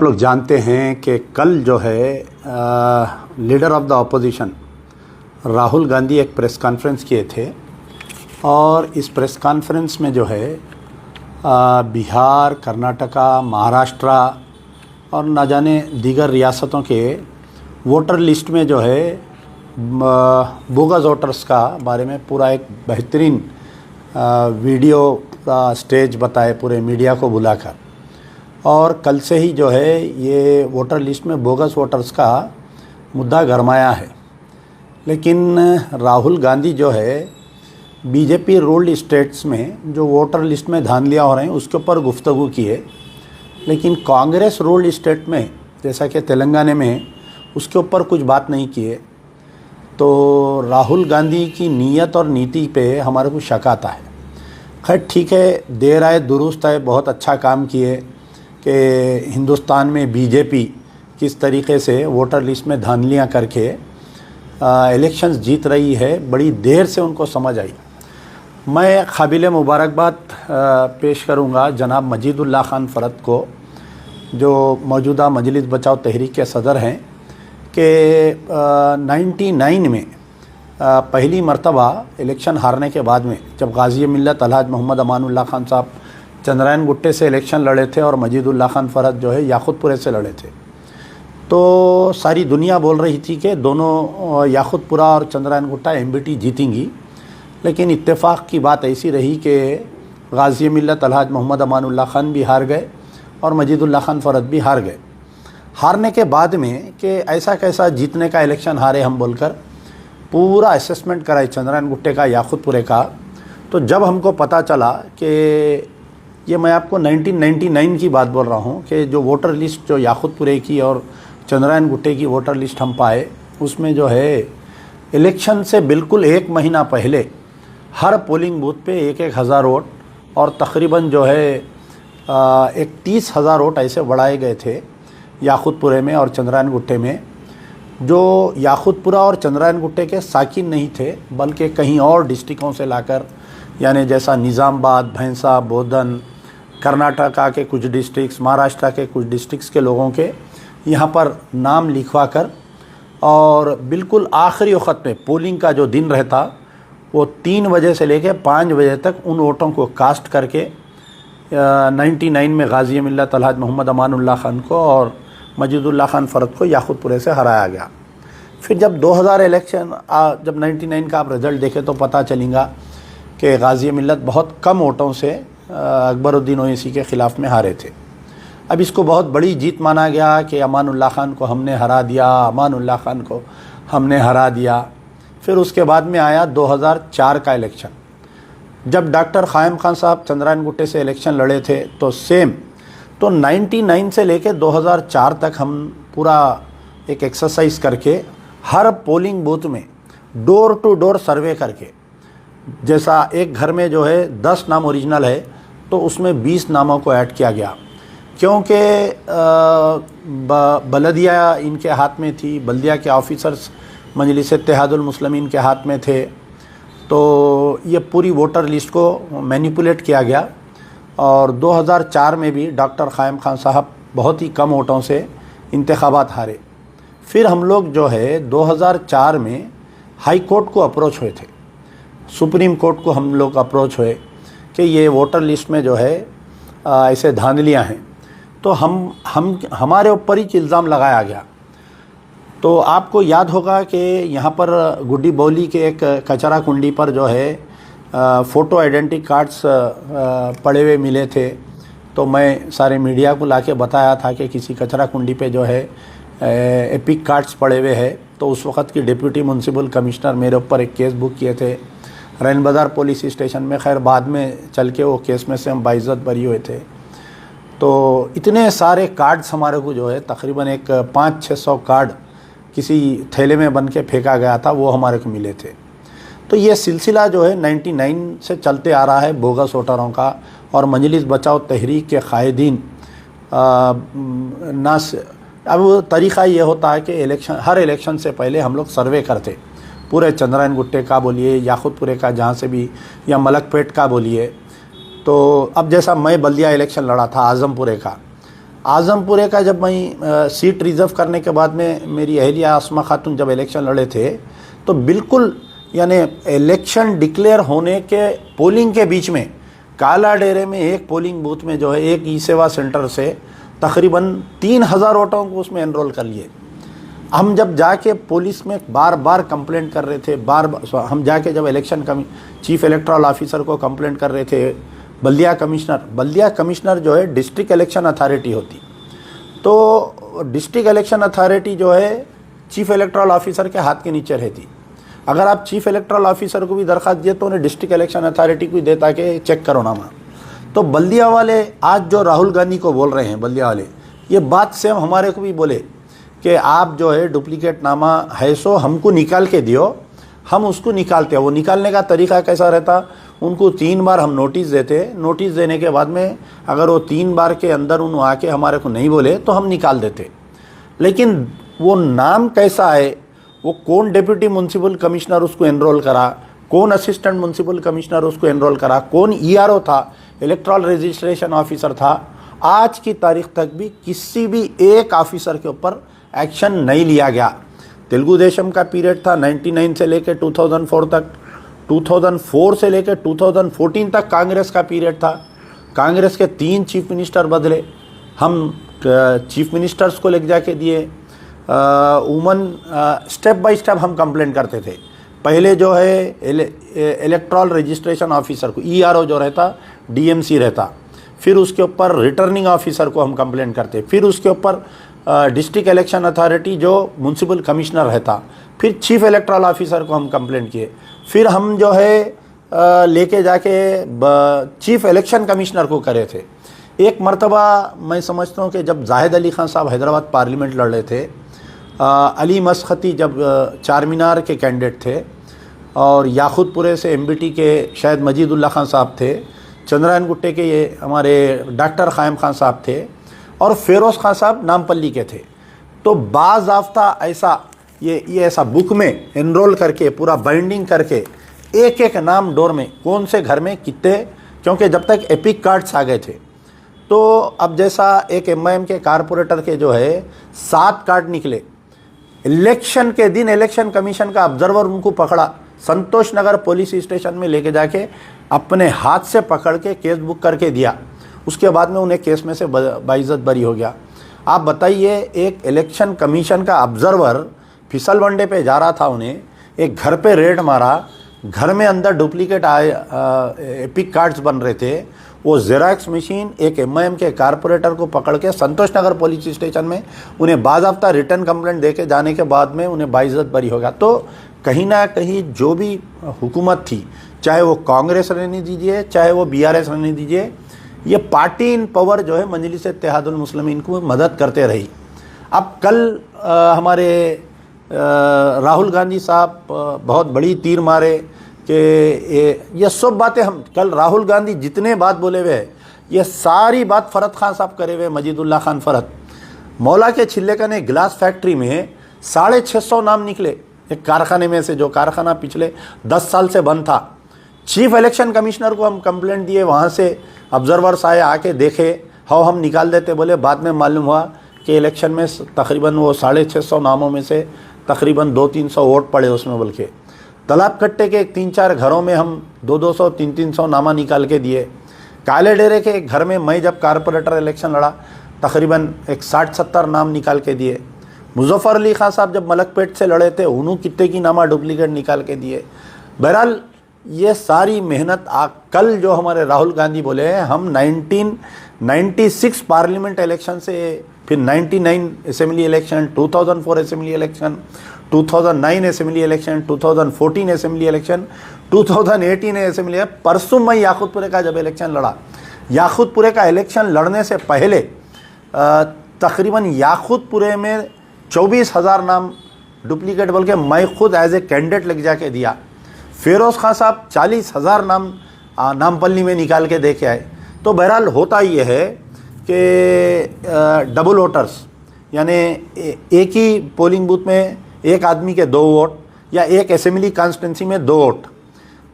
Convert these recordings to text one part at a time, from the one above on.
आप लोग जानते हैं कि कल जो है leader of the opposition Rahul Gandhi एक प्रेस कॉन्फ्रेंस किए थे और इस प्रेस कॉन्फ्रेंस में जो है बिहार, कर्नाटका, महाराष्ट्र और न जाने दीगर रियासतों के वोटर लिस्ट में जो है बोगस वोटर्स का बारे में पूरा एक बेहतरीन वीडियो का स्टेज बताए पूरे मीडिया को बुलाकर। और कल से ही जो है ये वोटर लिस्ट में बोगस वोटर्स का मुद्दा गरमाया है। लेकिन राहुल गांधी जो है बीजेपी रूल्ड स्टेट्स में जो वोटर लिस्ट में धांधलियाँ हो रही हैं उसके ऊपर गुफ्तगू की है, लेकिन कांग्रेस रूल्ड स्टेट में जैसा कि तेलंगाना में उसके ऊपर कुछ बात नहीं की है। तो राहुल गांधी की नीयत और नीति पे हमारे को शक आता है। खैर ठीक है, देर आए दुरुस्त है, बहुत अच्छा काम किए कि हिंदुस्तान में बीजेपी किस तरीके से वोटर लिस्ट में धांधलियाँ करके इलेक्शंस जीत रही है, बड़ी देर से उनको समझ आई। मैं काबिल मुबारकबाद पेश करूँगा जनाब मजीदुल्लाह खान फ़रद को, जो मौजूदा मजलिस बचाओ तहरीक के सदर हैं, कि 99 में पहली मर्तबा इलेक्शन हारने के बाद में जब गाज़ी मिल्लत अलहाज मोहम्मद अमानुल्लाह खान साहब चंद्रायन गुट्टे से इलेक्शन लड़े थे और मजीदुल्लाह खान फ़रद जो है याक़ूतपुरे से लड़े थे, तो सारी दुनिया बोल रही थी कि दोनों याक़ूतपुरा और चंद्रायन गुट्टा एमबीटी जीतेंगी। लेकिन इत्तेफाक की बात ऐसी रही कि गाज़ी मिल्लत अलहाज मोहम्मद अमानुल्लाह खान भी हार गए और मजीदुल्लाह खान फ़रद भी हार गए। हारने के बाद में कि ऐसा कैसा जीतने का इलेक्शन हारे हम बोलकर पूरा असेसमेंट कराई चंद्रायन गुट्टे का, याक़ूतपुरे का। तो जब हमको पता चला कि ये मैं आपको 1999 की बात बोल रहा हूँ कि जो वोटर लिस्ट जो याक़ूतपुरे की और चंद्रायन गुट्टे की वोटर लिस्ट हम पाए, उसमें जो है इलेक्शन से बिल्कुल एक महीना पहले हर पोलिंग बूथ पे एक हज़ार वोट और तकरीबन जो है एक 30,000 वोट ऐसे बढ़ाए गए थे याक़ूतपुरे में और चंद्रायन गुट्टे में, जो याक़ूतपुरा और चंद्रायन गुट्टे के साकिन नहीं थे बल्कि कहीं और डिस्ट्रिक्टों से लाकर, यानी जैसा निज़ामबाद, भैंसा, बोधन, कर्नाटका के कुछ डिस्ट्रिक्ट्स, महाराष्ट्र के कुछ डिस्ट्रिक्ट्स के लोगों के यहाँ पर नाम लिखवा कर और बिल्कुल आखिरी वक्त में पोलिंग का जो दिन रहता वो 3 बजे से लेकर 5 बजे तक उन वोटों को कास्ट करके 99 में गाज़ी मिल्लत अलहाज मोहम्मद अमानुल्लाह खान को और मजीदुल्लाह खान फ़रद को याक़ूतपुरे से हराया गया। फिर जब 2000 इलेक्शन जब 99 का आप रिज़ल्ट देखें तो पता चलेगा कि गाज़ी मिल्लत बहुत कम वोटों से अकबरुद्दीन ओवैसी के ख़िलाफ़ में हारे थे। अब इसको बहुत बड़ी जीत माना गया कि अमानुल्लाह खान को हमने हरा दिया, अमानुल्लाह खान को हमने हरा दिया। फिर उसके बाद में आया 2004 का इलेक्शन, जब डॉक्टर क़ायम खान साहब चंद्रायन गुट्टे से इलेक्शन लड़े थे तो सेम, तो 99 से लेकर 2004 तक हम पूरा एक एक्सरसाइज करके हर पोलिंग बूथ में डोर टू डोर सर्वे करके, जैसा एक घर में जो है 10 नाम ओरिजिनल है तो उसमें 20 नामों को ऐड किया गया, क्योंकि बलदिया इनके हाथ में थी, बल्दिया के ऑफिसर्स मजलिस इत्तेहादुल मुस्लिमीन के हाथ में थे। तो ये पूरी वोटर लिस्ट को मैनिपुलेट किया गया और 2004 में भी डॉक्टर क़ायम खान साहब बहुत ही कम वोटों से इंतखाबात हारे। फिर हम लोग जो है 2004 में हाई कोर्ट को अप्रोच हुए थे, सुप्रीम कोर्ट को हम लोग अप्रोच हुए कि ये वोटर लिस्ट में जो है ऐसे धांधलियाँ हैं। तो हमारे ऊपर ही इल्ज़ाम लगाया गया। तो आपको याद होगा कि यहाँ पर गुड्डी बौली के एक कचरा कुंडी पर जो है फ़ोटो आइडेंटिटी कार्ड्स पड़े हुए मिले थे। तो मैं सारे मीडिया को लाके बताया था कि किसी कचरा कुंडी पे जो है एपिक कार्ड्स पड़े हुए हैं। तो उस वक़्त की डिप्टी म्यूनसिपल कमिश्नर मेरे ऊपर एक केस बुक किए थे रैन बाज़ार पुलिस स्टेशन में। खैर बाद में चल के वो केस में से हम बाइज़्ज़त बरी हुए थे। तो इतने सारे कार्ड्स हमारे को जो है तकरीबन एक 500-600 कार्ड किसी थैले में बन के फेंका गया था, वो हमारे को मिले थे। तो ये सिलसिला जो है 99 से चलते आ रहा है बोगस वोटरों का। और मजलिस बचाओ तहरीक के कायदीन अब तरीक़ा ये होता है कि हर इलेक्शन से पहले हम लोग सर्वे करते, पूरे चंद्रायन गुट्टे का बोलिए, याक़ूतपुरे का जहाँ से भी, या मलकपेट का बोलिए। तो अब जैसा मैं बल्दिया इलेक्शन लड़ा था आज़मपुरे का, आज़मपुरे का जब मैं सीट रिज़र्व करने के बाद में मेरी अहलिया आसमा खातून जब इलेक्शन लड़े थे तो बिल्कुल यानी इलेक्शन डिक्लेयर होने के पोलिंग के बीच में काला डेरे में एक पोलिंग बूथ में जो है एक ई सेवा सेंटर से तकरीबन 3000 वोटों को उसमें एनरोल कर लिए। हम जब जाके पुलिस में बार बार कंप्लेंट कर रहे थे, हम जाके जब चीफ इलेक्टोरल ऑफिसर को कंप्लेंट कर रहे थे, बल्दिया कमिश्नर जो है डिस्ट्रिक्ट इलेक्शन अथॉरिटी होती, तो डिस्ट्रिक्ट इलेक्शन अथॉरिटी जो है चीफ इलेक्टोरल ऑफिसर के हाथ के नीचे रहती। अगर आप चीफ इलेक्टोरल ऑफिसर को भी दरख्वास्त दिए तो उन्हें डिस्ट्रिक्ट इलेक्शन अथॉरिटी को दे ताकि चेक करो नामा। तो बल्दिया वाले आज जो राहुल गांधी को बोल रहे हैं, बल्दिया वाले ये बात सेम हमारे को भी बोले कि आप जो है डुप्लीकेट नामा है सो हमको निकाल के दियो, हम उसको निकालते हैं। वो निकालने का तरीका कैसा रहता, उनको 3 बार हम नोटिस देते, नोटिस देने के बाद में अगर वो 3 बार के अंदर उन आके हमारे को नहीं बोले तो हम निकाल देते। लेकिन वो नाम कैसा है, वो कौन डिप्यूटी म्यूनसिपल कमिश्नर उसको एनरोल करा, कौन असिस्टेंट म्यूनसिपल कमिश्नर उसको एनरोल करा, कौन ईआरओ था, इलेक्ट्रल रजिस्ट्रेशन ऑफिसर था, आज की तारीख तक भी किसी भी एक ऑफिसर के ऊपर एक्शन नहीं लिया गया। तेलुगु देशम का पीरियड था 99 से लेकर 2004 तक, 2004 से लेकर 2014 तक कांग्रेस का पीरियड था। कांग्रेस के 3 चीफ मिनिस्टर बदले, हम चीफ मिनिस्टर्स को लेके जाके दिए। स्टेप बाय स्टेप हम कंप्लेंट करते थे। पहले जो है इलेक्ट्रल रजिस्ट्रेशन ऑफिसर को, ईआरओ जो रहता, डीएमसी रहता, फिर उसके ऊपर रिटर्निंग ऑफिसर को हम कंप्लेंट करते, फिर उसके ऊपर डिस्ट्रिक्ट इलेक्शन अथॉरिटी जो म्यूनसिपल कमिश्नर रहता, फिर चीफ इलेक्ट्रल ऑफिसर को हम कंप्लेंट किए, फिर हम जो है लेके जाके चीफ इलेक्शन कमिश्नर को करे थे। एक मर्तबा मैं समझता हूँ कि जब जाहिद अली खान साहब हैदराबाद पार्लियामेंट लड़ रहे थे, अली मसखती जब चार मीनार के कैंडिडेट थे और याखूतपुरे से एमबीटी के शायद मजीदुल्लाह खान साहब थे, चंद्रायन गुट्टे के ये हमारे डॉक्टर ख़ायम खान साहब थे और फेरोज़ खान साहब नामपल्ली के थे। तो बाज़ाफ्ता ऐसा ये ऐसा बुक में एनरोल करके पूरा बाइंडिंग करके एक एक नाम डोर में कौन से घर में कितने, क्योंकि जब तक एपिक कार्ड्स आ गए थे तो अब जैसा एक एमआईएम के कारपोरेटर के जो है 7 कार्ड निकले, इलेक्शन के दिन इलेक्शन कमीशन का ऑब्जर्वर उनको पकड़ा, संतोष नगर पुलिस स्टेशन में लेके जाके अपने हाथ से पकड़ के केस बुक करके दिया। उसके बाद में उन्हें केस में से बाइज्जत बरी हो गया। आप बताइए, एक इलेक्शन कमीशन का ऑब्जर्वर फिसल वनडे पे जा रहा था, उन्हें एक घर पे रेड मारा, घर में अंदर डुप्लीकेट एपिक कार्ड्स बन रहे थे, वो जेरॉक्स मशीन एक एमआईएम के कारपोरेटर को पकड़ के संतोष नगर पुलिस स्टेशन में उन्हें बाज़ाब्ता रिटर्न कंप्लेंट दे के जाने के बाद में उन्हें बाइज्जत बरी हो गया। तो कहीं ना कहीं जो भी हुकूमत थी, चाहे वो कांग्रेस रहने दीजिए चाहे वो बीआरएस रहने दीजिए, ये पार्टी इन पावर जो है मजलिस इत्तेहादुल मुस्लिमीन को मदद करते रही। अब कल हमारे राहुल गांधी साहब बहुत बड़ी तीर मारे कि ये सब बातें हम कल राहुल गांधी जितने बात बोले हुए हैं, ये सारी बात फरत खान साहब करे हुए, मजीदुल्लाह खान फरत। मौला के छिल्लेकने ग्लास फैक्ट्री में 650 नाम निकले एक कारखाने में से, जो कारखाना पिछले 10 साल से बंद था। चीफ इलेक्शन कमिश्नर को हम कंप्लेंट दिए, वहाँ से ऑब्जर्वर्स आए, आके देखे, हम निकाल देते बोले। बाद में मालूम हुआ कि इलेक्शन में तकरीबन वो 650 नामों में से तकरीबन 200-300 वोट पड़े उसमें। बल्कि तालाब कट्टे के 3-4 घरों में हम 200-200, 300-300 नामा निकाल के दिए। काले डेरे के एक घर में मैं जब कारपोरेटर इलेक्शन लड़ा तकरीबन एक 60-70 नाम निकाल के दिए। मुजफ्फर अली खान साहब जब मलकपेट से लड़े थे, उन्होंने कितने की नामा डुप्लीकेट निकाल के दिए। बहरहाल ये सारी मेहनत कल जो हमारे राहुल गांधी बोले हैं, हम 1996 पार्लियामेंट इलेक्शन से, फिर 99 assembly election, 2004 assembly election, 2009 assembly election, 2014 assembly election, 2018 assembly, परसों मैं याकूतपुरे का जब इलेक्शन लड़ा, याकूतपुरे का इलेक्शन लड़ने से पहले तकरीबन याकूतपुरे में 24,000 नाम डुप्लीकेट बोल के मैं खुद एज ए कैंडिडेट लग जाके दिया। फेरोज़ खान साहब 40,000 नाम नामपल्ली में निकाल के दे के आए। तो बहरहाल होता ये है कि डबल वोटर्स, यानी एक ही पोलिंग बूथ में एक आदमी के 2 वोट, या एक असेंबली कॉन्स्टिट्यूंसी में 2 वोट।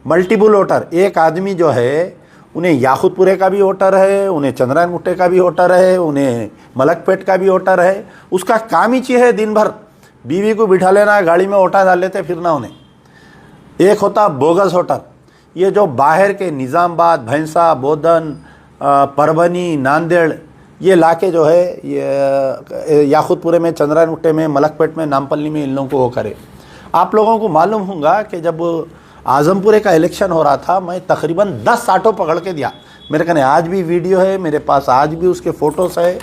मल्टीपल वोटर, एक आदमी जो है उन्हें याकूतपुरे का भी वोटर है, उन्हें चंद्रायन गुट्टे का भी वोटर है, उन्हें मलकपेट का भी वोटर है। उसका काम ही है दिन भर बीवी को बिठा लेना, गाड़ी में वोटा डाल लेते फिरना उन्हें। एक होता बोगस वोटर, ये जो बाहर के निज़ामाबाद, भैंसा, बोधन, परभनी, नांदेड़ ये लाके जो है ये याकूतपुरे में, चंद्रायन गुट्टे में, मलकपेट में, नामपल्ली में इन लोगों को वो करे। आप लोगों को मालूम होगा कि जब आजमपुरे का इलेक्शन हो रहा था, मैं तकरीबन 10 ऑटो पकड़ के दिया। मेरे कने आज भी वीडियो है, मेरे पास आज भी उसके फ़ोटोज़ है।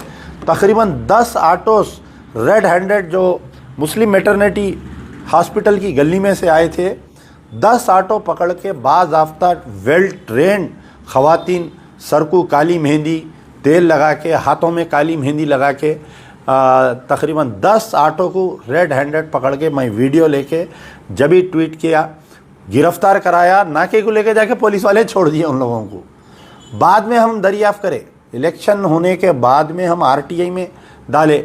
तकरीबन 10 ऑटोस रेड हैंडेड जो मुस्लिम मैटरनिटी हॉस्पिटल की गली में से आए थे, 10 ऑटो पकड़ के बाज़ाफ्ता वेल ट्रेंड ख़वातीन, सर को काली मेहंदी तेल लगा के, हाथों में काली मेहंदी लगा के, तकरीबन 10 ऑटो को रेड हैंडेड पकड़ के मैं वीडियो लेके जब ही ट्वीट किया, गिरफ्तार कराया, नाके को लेके जाके पुलिस वाले छोड़ दिए उन लोगों को। बाद में हम दरियाफ़्त करें, इलेक्शन होने के बाद में हम आरटीआई में डाले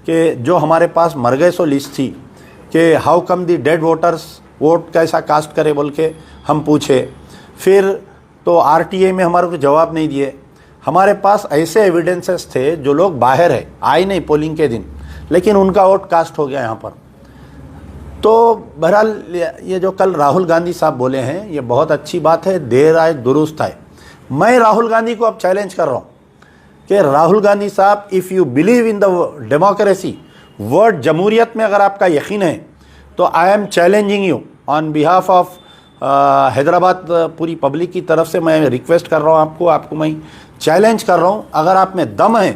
कि जो हमारे पास मर गए सो लिस्ट थी कि how come the dead voters vote कैसा कास्ट करे बोल के हम पूछे। फिर तो आरटीआई में हमारे को जवाब नहीं दिए। हमारे पास ऐसे एविडेंसेस थे जो लोग बाहर है, आए नहीं पोलिंग के दिन, लेकिन उनका वोट कास्ट हो गया यहाँ पर। तो बहरहाल ये जो कल राहुल गांधी साहब बोले हैं ये बहुत अच्छी बात है, देर आए दुरुस्त आए। मैं राहुल गांधी को अब चैलेंज कर रहा हूँ कि राहुल गांधी साहब, if you believe in the democracy, word जमहूरियत में अगर आपका यकीन है, तो I am challenging you on behalf of Hyderabad पूरी पब्लिक की तरफ से मैं रिक्वेस्ट कर रहा हूँ आपको मैं चैलेंज कर रहा हूँ, अगर आप में दम है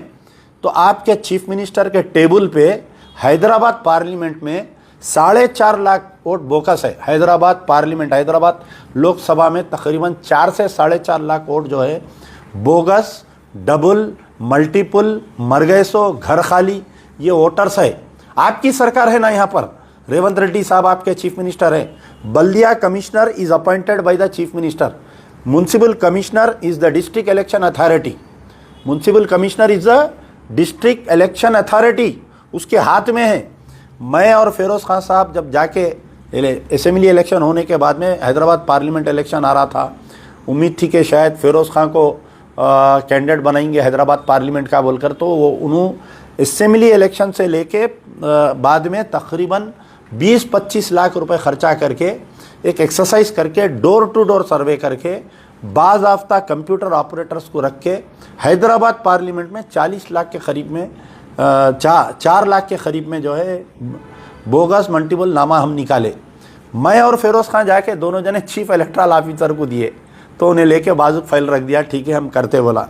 तो आपके चीफ मिनिस्टर के टेबल पे हैदराबाद पार्लियामेंट में 4.5 लाख वोट बोकस है। हैदराबाद पार्लियामेंट, हैदराबाद लोकसभा में तकरीबन 4 से 4.5 लाख वोट जो है बोगस, डबल, मल्टीपल, मर गए सो, घर खाली, ये वोटर्स है। आपकी सरकार है ना यहाँ पर, रेवंत रेड्डी साहब आपके चीफ मिनिस्टर है। बल्दिया commissioner is appointed by the chief minister. Municipal commissioner is the district election authority. Municipal commissioner is the district election authority, उसके हाथ में है। मैं और फिरोज़ खान साहब जब जाके असेंबली इलेक्शन होने के बाद में हैदराबाद पार्लियामेंट इलेक्शन आ रहा था, उम्मीद थी कि शायद फिरोज़ खान को कैंडिडेट बनाएंगे हैदराबाद पार्लियामेंट का बोलकर, तो वो उन्होंने असेंबली इलेक्शन से लेके बाद में तकरीबन 20-25 लाख रुपए ख़र्चा करके एक एक्सरसाइज करके डोर टू डोर सर्वे करके बाज़ाफ्ता कंप्यूटर ऑपरेटर्स को रख के हैदराबाद पार्लियामेंट में 40 लाख के करीब में 4 लाख के करीब में जो है बोगस मल्टीपल नामा हम निकाले। मैं और फिरोज़ खान जाके दोनों जने चीफ इलेक्ट्रल ऑफिसर को दिए, तो उन्हें लेके बाजू फाइल रख दिया, ठीक है हम करते बोला।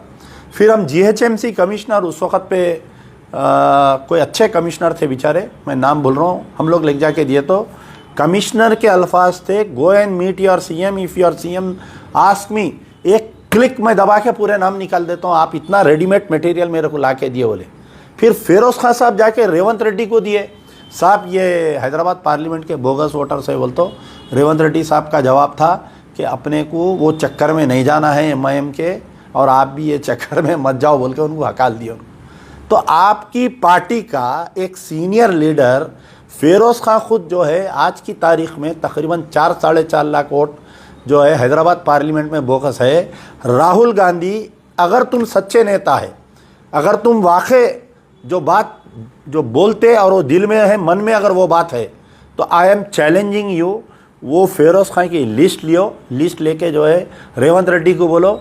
फिर हम जीएचएमसी कमिश्नर, उस वक़्त पे कोई अच्छे कमिश्नर थे बेचारे, मैं नाम भूल रहा हूँ, हम लोग ले जाके दिए तो कमिश्नर के अल्फाज थे, go and meet your CM, if your CM ask me, एक क्लिक में दबा के पूरे नाम निकाल देता हूँ, आप इतना रेडीमेड मटेरियल मेरे को ला के दिए बोले। फिर फिरोज़ खान साहब जाके रेवंत रेड्डी को दिए, साहब ये हैदराबाद पार्लियामेंट के बोगस वोटर्स है बोल। तो रेवंत रेड्डी साहब का जवाब था कि अपने को वो चक्कर में नहीं जाना है एमआईएम के, और आप भी ये चक्कर में मत जाओ बोल के उनको हकाल दिया। तो आपकी पार्टी का एक सीनियर लीडर फिरोज़ खान खुद जो है आज की तारीख़ में तकरीबन 4-4.5 लाख वोट जो है हैदराबाद पार्लियामेंट में बोकस है। राहुल गांधी, अगर तुम सच्चे नेता है, अगर तुम वाकई जो बात जो बोलते और वो दिल में है, मन में अगर वो बात है, तो आई एम चैलेंजिंग यू, वो फिरोज़ खान की लिस्ट लियो, लिस्ट लेके जो है रेवंत रेड्डी को बोलो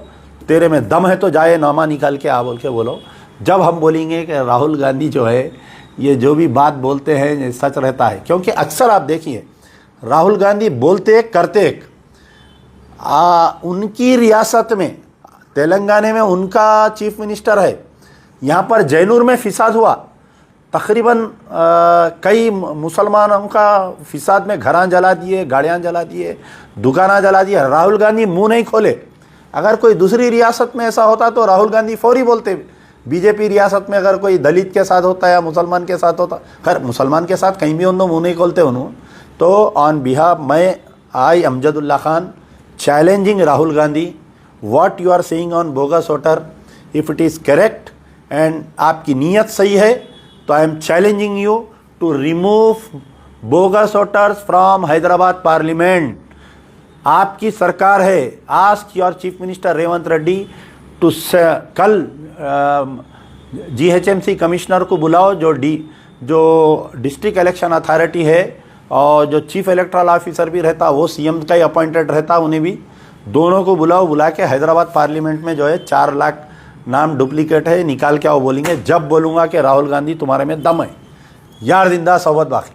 तेरे में दम है तो जाए नामा निकाल के आ बोल के बोलो। जब हम बोलेंगे कि राहुल गांधी जो है ये जो भी बात बोलते हैं ये सच रहता है, क्योंकि अक्सर आप देखिए राहुल गांधी बोलते एक करते एक। उनकी रियासत में तेलंगाना में उनका चीफ मिनिस्टर है, यहाँ पर जैनूर में फिसाद हुआ, तकरीबन कई मुसलमानों का फिसाद में घरां जला दिए, गाड़ियाँ जला दिए, दुकाना जला दिए, राहुल गांधी मुंह नहीं खोले। अगर कोई दूसरी रियासत में ऐसा होता तो राहुल गांधी फौरी बोलते। बीजेपी रियासत में अगर कोई दलित के साथ होता या मुसलमान के साथ होता, खैर मुसलमान के साथ कहीं भी उन्होंने मुँह नहीं खोलते उन्होंने। तो ऑन बिहाफ मैं I Amjadullah Khan challenging Rahul Gandhi, what you are saying on bogus voter, if it is correct and आपकी नीयत सही है, तो I am challenging you to remove bogus voters from Hyderabad parliament. आपकी सरकार है, ask your chief minister Revanth Reddy to कल जीएचएमसी कमिश्नर को बुलाओ, जो डिस्ट्रिक्ट इलेक्शन अथॉरिटी है और जो चीफ इलेक्टोरल ऑफिसर भी रहता वो सीएम का ही अपॉइंटेड रहता, उन्हें भी दोनों को बुलाओ, बुला के हैदराबाद पार्लियामेंट में जो है 4 लाख नाम डुप्लीकेट है निकाल के आओ बोलेंगे। जब बोलूँगा कि राहुल गांधी तुम्हारे में दम है, यार जिंदा सोबत बाकी।